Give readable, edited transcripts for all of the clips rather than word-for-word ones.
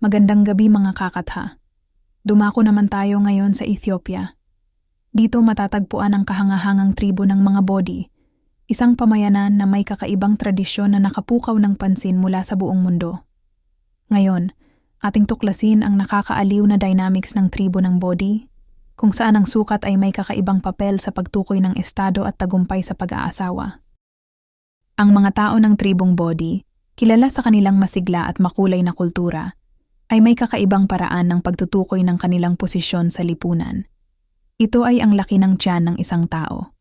Magandang gabi mga kakatha. Dumako naman tayo ngayon sa Ethiopia. Dito matatagpuan ang kahangahangang tribo ng mga Bodi, isang pamayanan na may kakaibang tradisyon na nakapukaw ng pansin mula sa buong mundo. Ngayon, ating tuklasin ang nakakaaliw na dynamics ng tribo ng Bodi, kung saan ang sukat ay may kakaibang papel sa pagtukoy ng estado at tagumpay sa pag-aasawa. Ang mga tao ng tribong Bodi, kilala sa kanilang masigla at makulay na kultura, ay may kakaibang paraan ng pagtutukoy ng kanilang posisyon sa lipunan. Ito ay ang laki ng tiyan ng isang tao.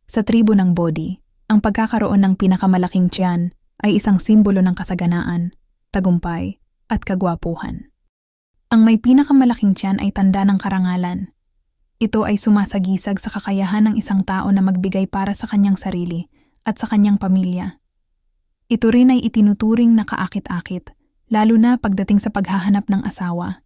Sa tribo ng Bodi, ang pagkakaroon ng pinakamalaking tiyan ay isang simbolo ng kasaganaan, tagumpay, at kagwapuhan. Ang may pinakamalaking tiyan ay tanda ng karangalan. Ito ay sumasagisag sa kakayahan ng isang tao na magbigay para sa kanyang sarili at sa kanyang pamilya. Ito rin ay itinuturing na kaakit-akit, lalo na pagdating sa paghahanap ng asawa.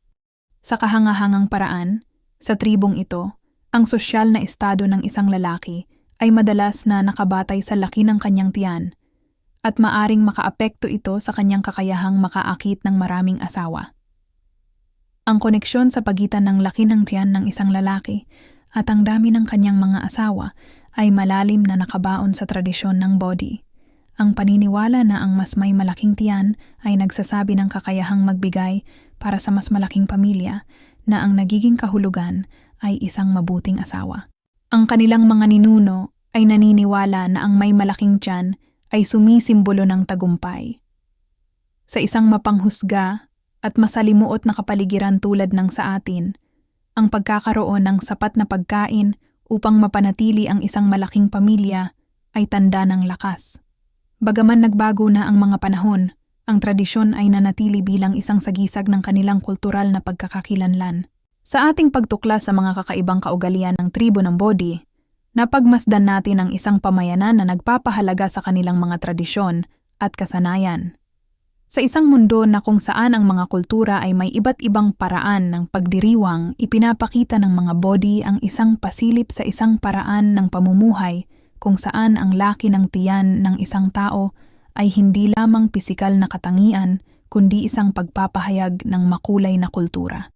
Sa kahangahangang paraan, sa tribong ito, ang sosyal na estado ng isang lalaki ay madalas na nakabatay sa laki ng kanyang tiyan at maaring makaapekto ito sa kanyang kakayahang makaakit ng maraming asawa. Ang koneksyon sa pagitan ng laki ng tiyan ng isang lalaki at ang dami ng kanyang mga asawa ay malalim na nakabaon sa tradisyon ng Bodi. Ang paniniwala na ang mas may malaking tiyan ay nagsasabi ng kakayahang magbigay para sa mas malaking pamilya na ang nagiging kahulugan ay isang mabuting asawa. Ang kanilang mga ninuno ay naniniwala na ang may malaking tiyan ay sumisimbolo ng tagumpay. Sa isang mapanghusga at masalimuot na kapaligiran tulad ng sa atin, ang pagkakaroon ng sapat na pagkain upang mapanatili ang isang malaking pamilya ay tanda ng lakas. Bagaman nagbago na ang mga panahon, ang tradisyon ay nanatili bilang isang sagisag ng kanilang kultural na pagkakakilanlan. Sa ating pagtuklas sa mga kakaibang kaugalian ng tribo ng Bodi, napagmasdan natin ang isang pamayanan na nagpapahalaga sa kanilang mga tradisyon at kasanayan. Sa isang mundo na kung saan ang mga kultura ay may iba't ibang paraan ng pagdiriwang, ipinapakita ng mga Bodi ang isang pasilip sa isang paraan ng pamumuhay kung saan ang laki ng tiyan ng isang tao ay hindi lamang pisikal na katangian kundi isang pagpapahayag ng makulay na kultura.